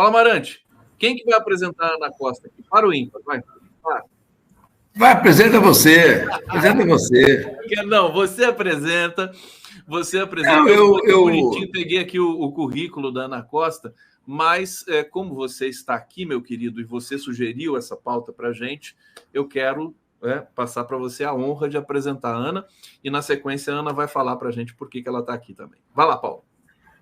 Fala, Amarante. Quem que vai apresentar a Ana Costa aqui? Para o ímpar, vai. Vai, apresenta você. Apresenta você. Não, você apresenta. Você apresenta. Não, eu bonitinho peguei aqui o currículo da Ana Costa, mas como você está aqui, meu querido, e você sugeriu essa pauta para a gente, eu quero passar para você a honra de apresentar a Ana, e na sequência a Ana vai falar para a gente por que ela está aqui também. Vai lá, Paulo.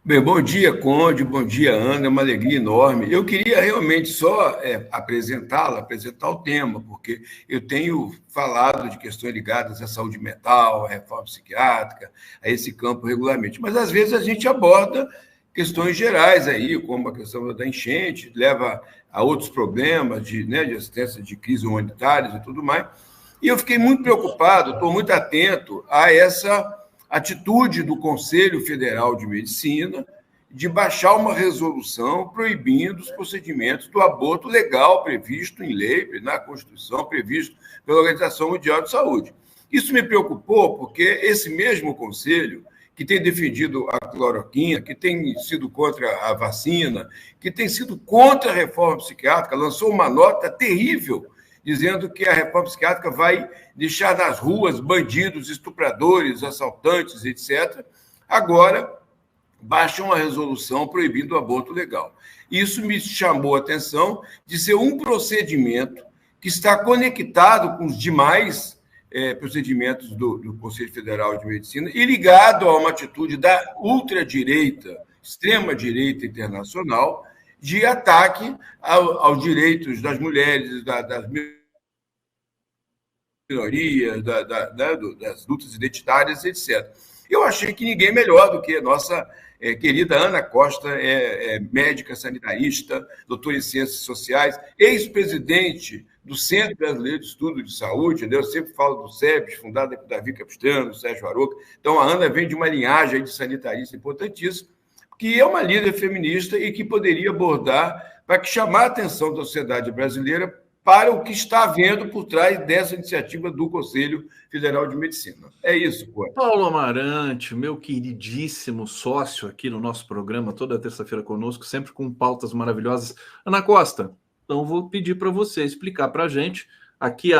Bem, bom dia, Conde, bom dia, Ana, é uma alegria enorme. Eu queria realmente só apresentar o tema, porque eu tenho falado de questões ligadas à saúde mental, à reforma psiquiátrica, a esse campo regularmente. Mas, às vezes, a gente aborda questões gerais aí, como a questão da enchente, leva a outros problemas de assistência de crises humanitárias e tudo mais. E eu fiquei muito preocupado, estou muito atento a essa atitude do Conselho Federal de Medicina de baixar uma resolução proibindo os procedimentos do aborto legal previsto em lei, na Constituição, previsto pela Organização Mundial de Saúde. Isso me preocupou porque esse mesmo Conselho, que tem defendido a cloroquina, que tem sido contra a vacina, que tem sido contra a reforma psiquiátrica, lançou uma nota terrível dizendo que a reforma psiquiátrica vai deixar nas ruas bandidos, estupradores, assaltantes, etc. Agora, baixa uma resolução proibindo o aborto legal. Isso me chamou a atenção de ser um procedimento que está conectado com os demais procedimentos do Conselho Federal de Medicina e ligado a uma atitude da ultradireita, extrema-direita internacional, de ataque aos direitos das mulheres, das minorias, das lutas identitárias, etc. Eu achei que ninguém melhor do que a nossa querida Ana Costa, médica sanitarista, doutora em Ciências Sociais, ex-presidente do Centro Brasileiro de Estudo de Saúde, eu sempre falo do CEBS, fundado por Davi Capistrano, Sérgio Aroca. Então, a Ana vem de uma linhagem de sanitarista importantíssima, que é uma líder feminista e que poderia abordar para chamar a atenção da sociedade brasileira para o que está havendo por trás dessa iniciativa do Conselho Federal de Medicina. É isso, pô. Paulo Amarante, meu queridíssimo sócio aqui no nosso programa, toda terça-feira conosco, sempre com pautas maravilhosas. Ana Costa, então vou pedir para você explicar para a gente. Aqui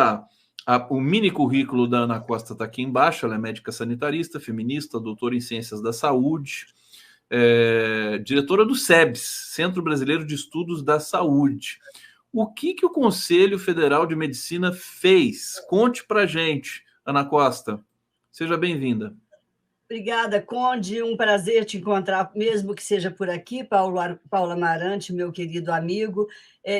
o mini currículo da Ana Costa está aqui embaixo. Ela é médica sanitarista, feminista, doutora em Ciências da Saúde, diretora do CEBS, Centro Brasileiro de Estudos da Saúde. O que o Conselho Federal de Medicina fez? Conte para a gente, Ana Costa. Seja bem-vinda. Obrigada, Conde. Um prazer te encontrar, mesmo que seja por aqui, Paulo Amarante, meu querido amigo.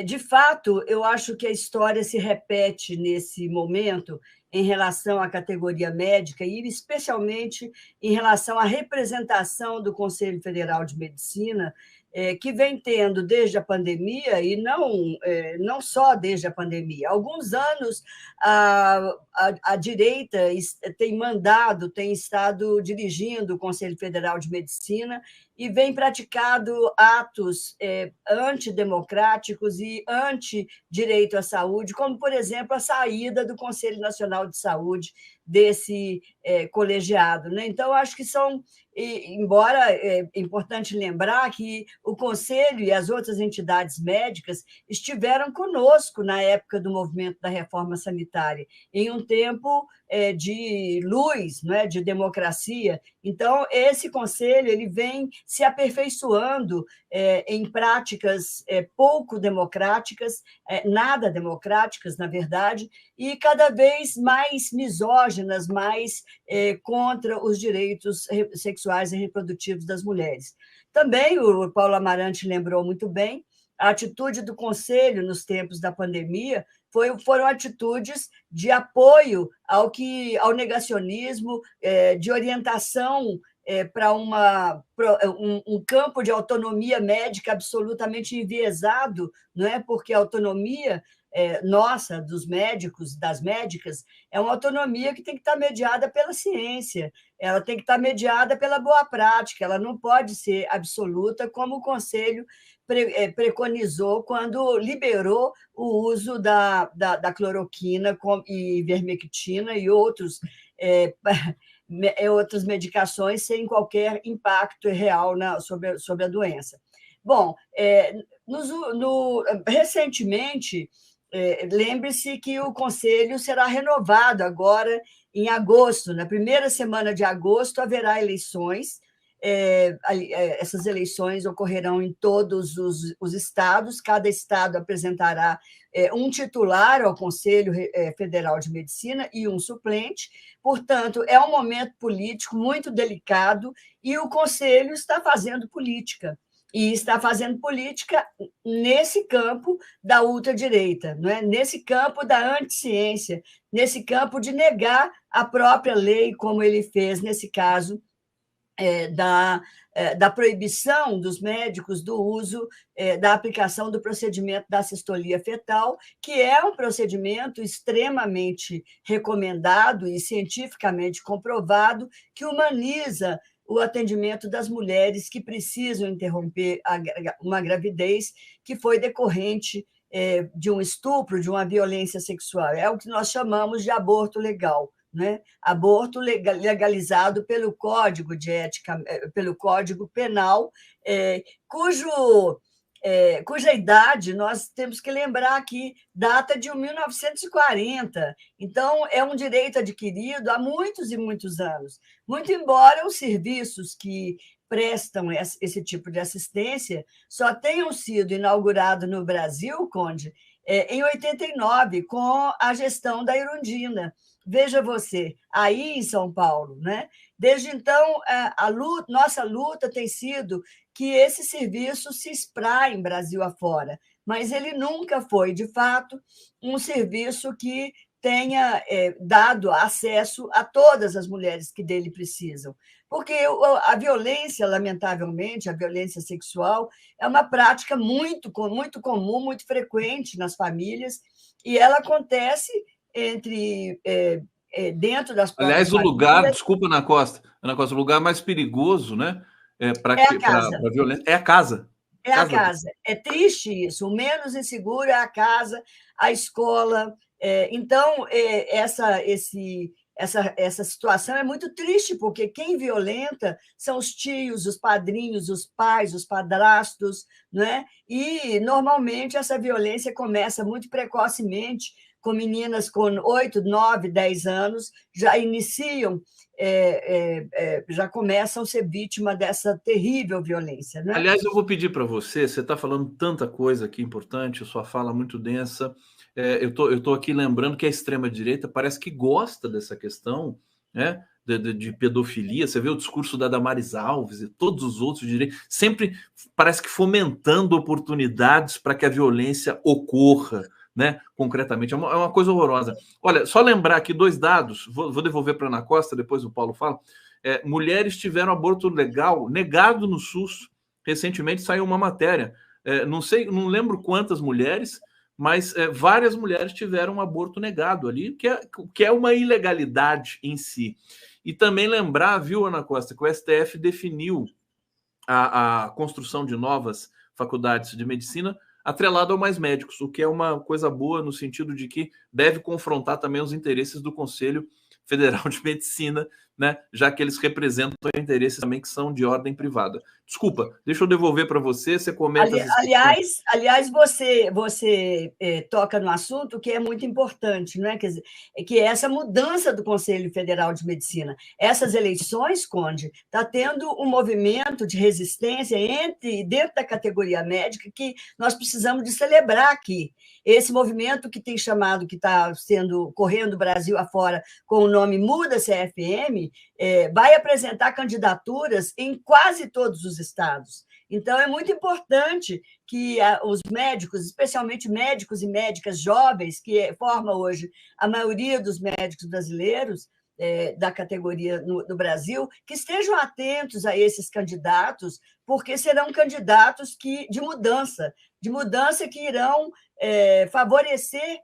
De fato, eu acho que a história se repete nesse momento em relação à categoria médica e, especialmente, em relação à representação do Conselho Federal de Medicina, que vem tendo desde a pandemia, e não só desde a pandemia. Há alguns anos, a direita tem estado dirigindo o Conselho Federal de Medicina e vem praticado atos antidemocráticos e anti-direito à saúde, como, por exemplo, a saída do Conselho Nacional de Saúde desse colegiado. Né? Então, acho que embora é importante lembrar que o Conselho e as outras entidades médicas estiveram conosco na época do movimento da reforma sanitária, em um tempo de luz, né, de democracia. Então, esse Conselho ele vem se aperfeiçoando em práticas pouco democráticas, nada democráticas, na verdade, e cada vez mais misóginas, mais contra os direitos sexuais e reprodutivos das mulheres. Também o Paulo Amarante lembrou muito bem, a atitude do Conselho nos tempos da pandemia foram atitudes de apoio ao negacionismo, de orientação para um campo de autonomia médica absolutamente enviesado, não é? Porque a autonomia nossa, dos médicos, das médicas, é uma autonomia que tem que estar mediada pela ciência, ela tem que estar mediada pela boa prática, ela não pode ser absoluta, como o Conselho preconizou quando liberou o uso da cloroquina e ivermectina e outras medicações sem qualquer impacto real sobre a doença. Bom, Recentemente, lembre-se que o Conselho será renovado agora em agosto. Na primeira semana de agosto haverá eleições. Essas eleições ocorrerão em todos os estados. Cada estado apresentará um titular ao Conselho Federal de Medicina e um suplente. Portanto, é um momento político muito delicado e o Conselho está fazendo política. E está fazendo política nesse campo da ultradireita, não é? Nesse campo da anticiência, nesse campo de negar a própria lei, como ele fez nesse caso da proibição dos médicos do uso da aplicação do procedimento da sistolia fetal, que é um procedimento extremamente recomendado e cientificamente comprovado, que humaniza o atendimento das mulheres que precisam interromper uma gravidez que foi decorrente de um estupro, de uma violência sexual. É o que nós chamamos de aborto legal, né? Aborto legalizado pelo Código de Ética, pelo Código Penal, cuja idade nós temos que lembrar que data de 1940. Então, é um direito adquirido há muitos e muitos anos. Muito embora os serviços que prestam esse tipo de assistência só tenham sido inaugurados no Brasil, Conde, em 89, com a gestão da Erundina. Veja você, aí em São Paulo, né? Desde então, nossa luta tem sido que esse serviço se espraie Brasil afora, mas ele nunca foi, de fato, um serviço que tenha dado acesso a todas as mulheres que dele precisam. Porque a violência, lamentavelmente, a violência sexual, é uma prática muito comum, muito frequente nas famílias, e ela acontece dentro das próprias Aliás, o lugar, famílias. desculpa, Ana Costa, o lugar mais perigoso, né, para a casa. a violência é a casa. É a casa. É triste isso. O menos inseguro é a casa, a escola. Então, essa situação é muito triste, porque quem violenta são os tios, os padrinhos, os pais, os padrastos, não é? E, normalmente, essa violência começa muito precocemente, com meninas com 8, 9, 10 anos, já iniciam, já começam a ser vítima dessa terrível violência. Né? Aliás, eu vou pedir para você está falando tanta coisa aqui importante, sua fala muito densa. Eu tô aqui lembrando que a extrema-direita parece que gosta dessa questão, né, de pedofilia. Você vê o discurso da Damares Alves e todos os outros direitos, sempre parece que fomentando oportunidades para que a violência ocorra, né, concretamente. É uma coisa horrorosa. Olha, só lembrar aqui 2 dados, vou devolver para a Ana Costa, depois o Paulo fala. Mulheres tiveram aborto legal negado no SUS. Recentemente saiu uma matéria. Não lembro quantas mulheres, mas várias mulheres tiveram um aborto negado ali, que é uma ilegalidade em si. E também lembrar, viu, Ana Costa, que o STF definiu a construção de novas faculdades de medicina atrelado ao Mais Médicos, o que é uma coisa boa no sentido de que deve confrontar também os interesses do Conselho Federal de Medicina, né, já que eles representam interesses também que são de ordem privada. Desculpa, deixa eu devolver para você, você comenta... Aliás, você toca no assunto que é muito importante, né? Quer dizer, que é essa mudança do Conselho Federal de Medicina. Essas eleições, Conde, está tendo um movimento de resistência dentro da categoria médica que nós precisamos de celebrar aqui. Esse movimento que tem chamado, que está correndo o Brasil afora com o nome Muda CFM, vai apresentar candidaturas em quase todos os estados. Então, é muito importante que os médicos, especialmente médicos e médicas jovens, que forma hoje a maioria dos médicos brasileiros, da categoria no Brasil, que estejam atentos a esses candidatos, porque serão candidatos de mudança que irão favorecer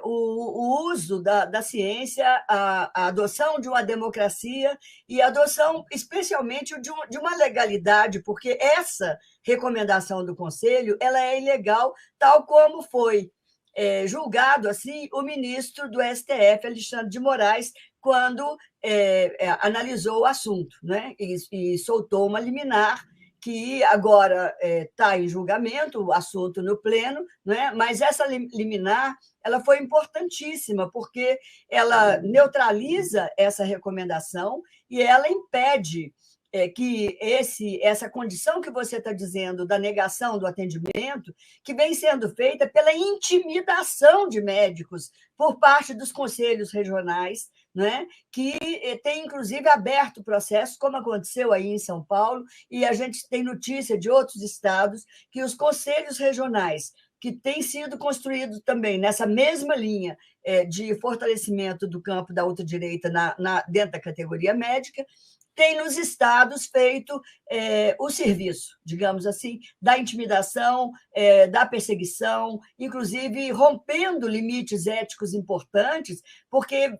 o uso da ciência, a adoção de uma democracia e a adoção, especialmente, de uma legalidade, porque essa recomendação do Conselho ela é ilegal, tal como foi julgado assim o ministro do STF, Alexandre de Moraes, quando analisou o assunto, né? E soltou uma liminar que agora está em julgamento, o assunto no pleno, né? Mas essa liminar ela foi importantíssima, porque ela neutraliza essa recomendação e ela impede que essa condição que você está dizendo da negação do atendimento, que vem sendo feita pela intimidação de médicos por parte dos conselhos regionais, né, que tem, inclusive, aberto processos, como aconteceu aí em São Paulo, e a gente tem notícia de outros estados, que os conselhos regionais, que têm sido construídos também nessa mesma linha de fortalecimento do campo da ultradireita dentro da categoria médica, tem nos estados feito o serviço, digamos assim, da intimidação, da perseguição, inclusive rompendo limites éticos importantes, porque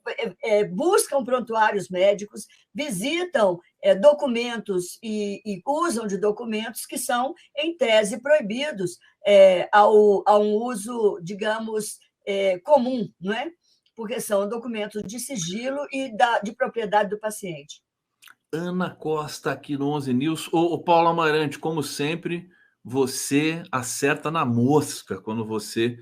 buscam prontuários médicos, visitam documentos e usam de documentos que são, em tese, proibidos a um uso, digamos, comum, não é? Porque são documentos de sigilo e de propriedade do paciente. Ana Costa aqui no 11 News. O Paulo Amarante, como sempre, você acerta na mosca quando você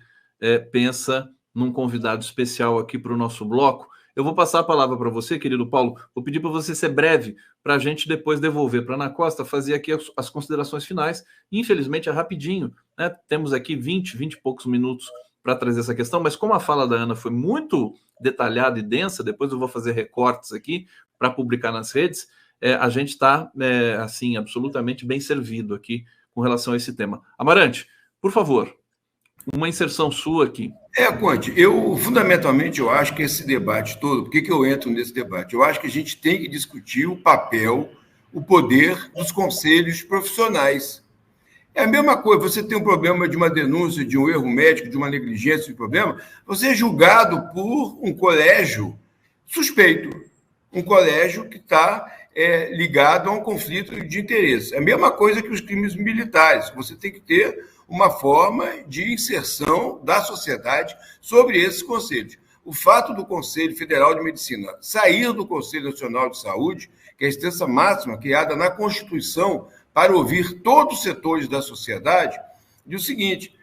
pensa num convidado especial aqui para o nosso bloco. Eu vou passar a palavra para você, querido Paulo. Vou pedir para você ser breve para a gente depois devolver para a Ana Costa, fazer aqui as considerações finais. Infelizmente é rapidinho, né? Temos aqui 20 e poucos minutos para trazer essa questão, mas como a fala da Ana foi muito detalhada e densa, depois eu vou fazer recortes aqui para publicar nas redes, a gente está, assim, absolutamente bem servido aqui com relação a esse tema. Amarante, por favor, uma inserção sua aqui. Conte, fundamentalmente, eu acho que esse debate todo, por que eu entro nesse debate? Eu acho que a gente tem que discutir o papel, o poder dos conselhos profissionais. É a mesma coisa, você tem um problema de uma denúncia, de um erro médico, de uma negligência, de problema, você é julgado por um colégio suspeito, um colégio que está ligado a um conflito de interesse. É a mesma coisa que os crimes militares, você tem que ter uma forma de inserção da sociedade sobre esses conselhos. O fato do Conselho Federal de Medicina sair do Conselho Nacional de Saúde, que é a instância máxima criada na Constituição para ouvir todos os setores da sociedade, diz o seguinte: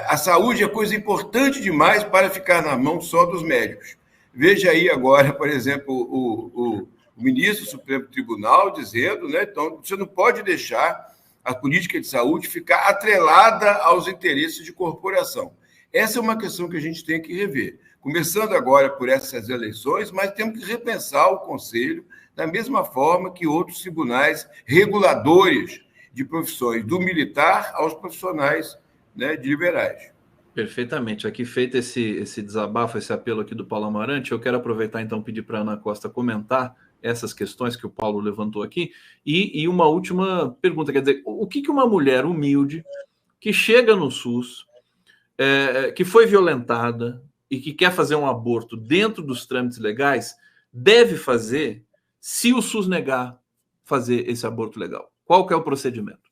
a saúde é coisa importante demais para ficar na mão só dos médicos. Veja aí agora, por exemplo, o ministro do Supremo Tribunal dizendo, né, então, você não pode deixar a política de saúde ficar atrelada aos interesses de corporação. Essa é uma questão que a gente tem que rever. Começando agora por essas eleições, mas temos que repensar o Conselho da mesma forma que outros tribunais reguladores de profissões, do militar aos profissionais, né, de liberais. Perfeitamente. Aqui feito esse desabafo, esse apelo aqui do Paulo Amarante, eu quero aproveitar então pedir para a Ana Costa comentar essas questões que o Paulo levantou aqui e uma última pergunta, quer dizer, o que uma mulher humilde que chega no SUS, que foi violentada e que quer fazer um aborto dentro dos trâmites legais, deve fazer se o SUS negar fazer esse aborto legal? Qual que é o procedimento?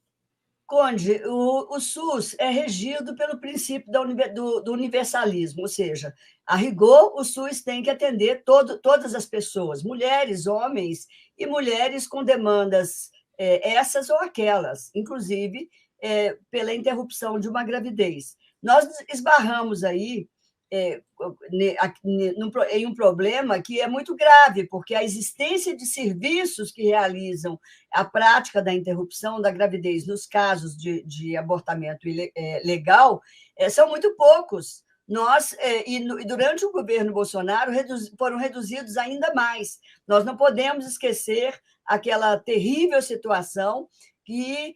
Conde, o SUS é regido pelo princípio do universalismo, ou seja, a rigor, o SUS tem que atender todas as pessoas, mulheres, homens e mulheres com demandas essas ou aquelas, inclusive pela interrupção de uma gravidez. Nós esbarramos aí em um problema que é muito grave, porque a existência de serviços que realizam a prática da interrupção da gravidez nos casos de abortamento legal são muito poucos. E durante o governo Bolsonaro, foram reduzidos ainda mais. Nós não podemos esquecer aquela terrível situação que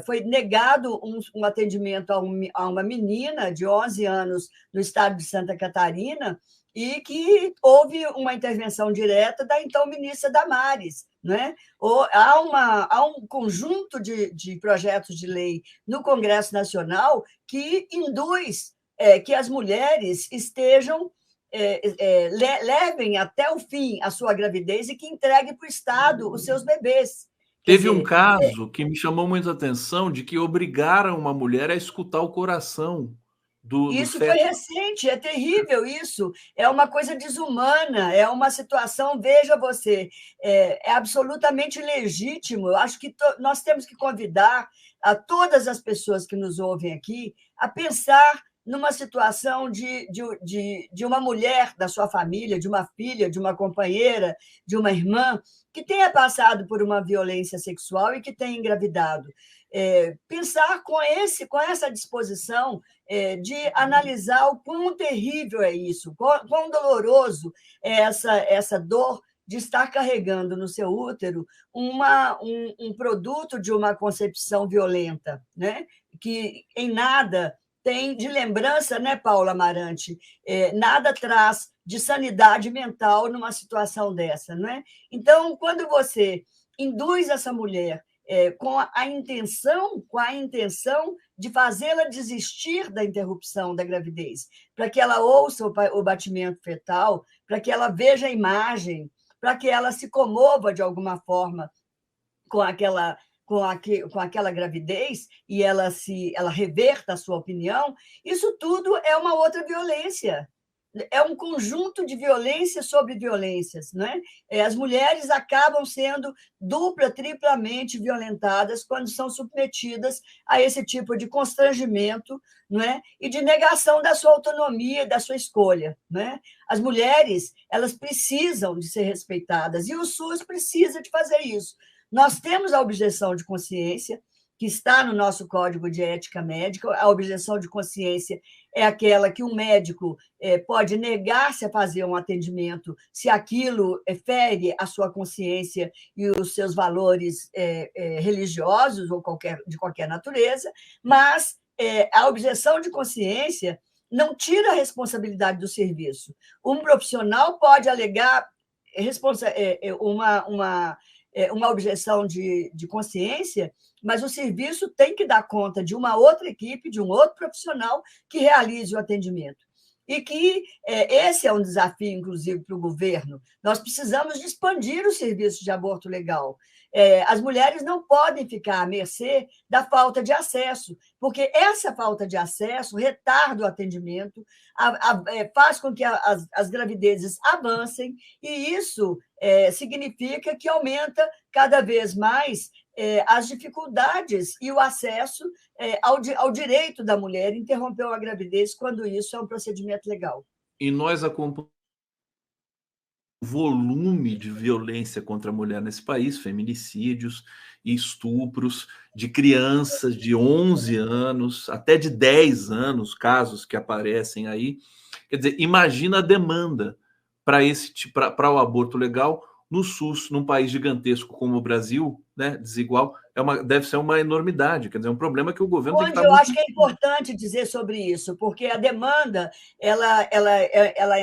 foi negado um atendimento a uma menina de 11 anos no estado de Santa Catarina e que houve uma intervenção direta da então ministra Damares. Né? Há um conjunto de projetos de lei no Congresso Nacional que induz que as mulheres levem até o fim a sua gravidez e que entreguem para o Estado os seus bebês. Teve um caso que me chamou muita atenção de que obrigaram uma mulher a escutar o coração do Isso foi feto. recente, é terrível isso. É uma coisa desumana, é uma situação, veja você, é absolutamente legítimo. Eu acho que nós temos que convidar a todas as pessoas que nos ouvem aqui a pensar numa situação de uma mulher da sua família, de uma filha, de uma companheira, de uma irmã, que tenha passado por uma violência sexual e que tenha engravidado. Pensar com essa disposição de analisar o quão terrível é isso, quão doloroso é essa dor de estar carregando no seu útero um produto de uma concepção violenta, né? Que em nada tem de lembrança, né, Paula Amarante? Nada traz de sanidade mental numa situação dessa, né? Então, quando você induz essa mulher com a intenção de fazê-la desistir da interrupção da gravidez, para que ela ouça o batimento fetal, para que ela veja a imagem, para que ela se comova de alguma forma com aquela gravidez e ela reverta a sua opinião, isso tudo é uma outra violência. É um conjunto de violências sobre violências, né? As mulheres acabam sendo triplamente violentadas quando são submetidas a esse tipo de constrangimento, né? E de negação da sua autonomia, da sua escolha, né? As mulheres, elas precisam de ser respeitadas e o SUS precisa de fazer isso. Nós temos a objeção de consciência, que está no nosso Código de Ética Médica. A objeção de consciência é aquela que um médico pode negar-se a fazer um atendimento se aquilo fere a sua consciência e os seus valores religiosos ou de qualquer natureza, mas a objeção de consciência não tira a responsabilidade do serviço. Um profissional pode alegar uma objeção de consciência, mas o serviço tem que dar conta de uma outra equipe, de um outro profissional que realize o atendimento. E que esse é um desafio, inclusive, para o governo. Nós precisamos de expandir o serviço de aborto legal. As mulheres não podem ficar à mercê da falta de acesso, porque essa falta de acesso retarda o atendimento, faz com que as gravidezes avancem, e isso significa que aumenta cada vez mais as dificuldades e o acesso ao direito da mulher interromper a gravidez quando isso é um procedimento legal. E nós acompanhamos o volume de violência contra a mulher nesse país, feminicídios e estupros de crianças de 11 anos, até de 10 anos, casos que aparecem aí. Quer dizer, imagina a demanda para o aborto legal no SUS, num país gigantesco como o Brasil, né, desigual, deve ser uma enormidade, quer dizer, é um problema que o governo tem que estar eu acho que é importante dizer sobre isso, porque a demanda ela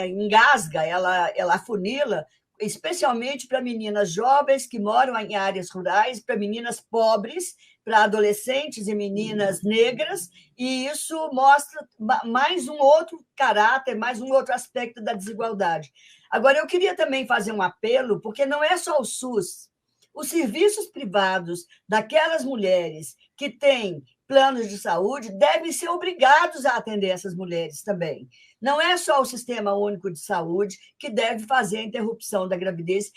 engasga, ela afunila, especialmente para meninas jovens que moram em áreas rurais, para meninas pobres, para adolescentes e meninas negras, e isso mostra mais um outro caráter, mais um outro aspecto da desigualdade. Agora, eu queria também fazer um apelo, porque não é só o SUS. Os serviços privados daquelas mulheres que têm planos de saúde devem ser obrigados a atender essas mulheres também. Não é só o Sistema Único de Saúde que deve fazer a interrupção da gravidez,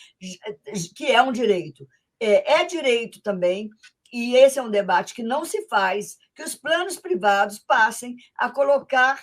que é um direito. É direito também, e esse é um debate que não se faz, que os planos privados passem a colocar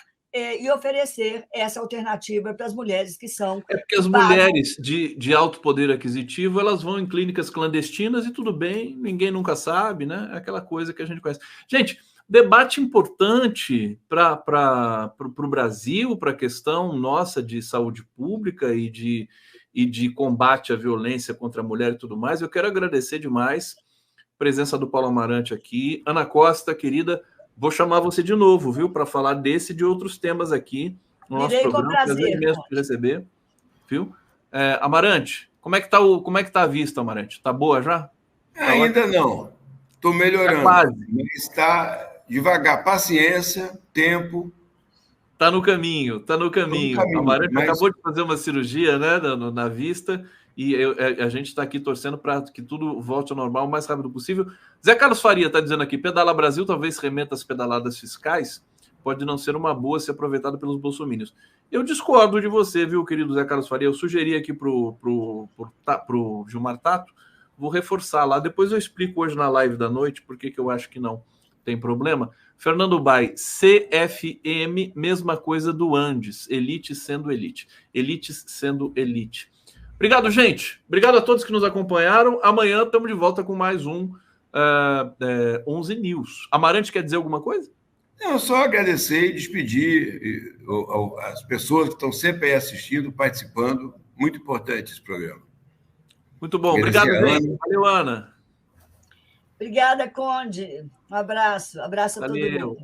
e oferecer essa alternativa para as mulheres que são... porque as mulheres de alto poder aquisitivo, elas vão em clínicas clandestinas e tudo bem, ninguém nunca sabe, né? É aquela coisa que a gente conhece. Gente, debate importante para o Brasil, para a questão nossa de saúde pública e de combate à violência contra a mulher e tudo mais. Eu quero agradecer demais a presença do Paulo Amarante aqui. Ana Costa, querida, vou chamar você de novo, viu, para falar desse e de outros temas aqui no nosso programa. Com prazer imenso de receber, viu? Amarante, como é que tá a vista, Amarante? Tá boa já? Ainda não. Estou melhorando. Quase. Mas está devagar. Paciência, tempo. Tá no caminho. Amarante acabou de fazer uma cirurgia, né, na vista, e a gente está aqui torcendo para que tudo volte ao normal o mais rápido possível. Zé Carlos Faria está dizendo aqui, Pedala Brasil talvez remeta às pedaladas fiscais. pode não ser uma boa se aproveitada pelos bolsominions. Eu discordo de você, viu, querido Zé Carlos Faria? Eu sugeri aqui pro Gilmar Tato, vou reforçar lá. Depois eu explico hoje na live da noite por que eu acho que não tem problema. Fernando Bai, CFM, mesma coisa do Andes. Elite sendo elite. Elites sendo elite. Obrigado, gente. Obrigado a todos que nos acompanharam. Amanhã estamos de volta com mais um 11 News. Amarante quer dizer alguma coisa? Não, só agradecer e despedir as pessoas que estão sempre aí assistindo, participando. Muito importante esse programa. Muito bom. Obrigado, gente. Valeu, Ana. Obrigada, Conde. Um abraço. Abraço a todo mundo.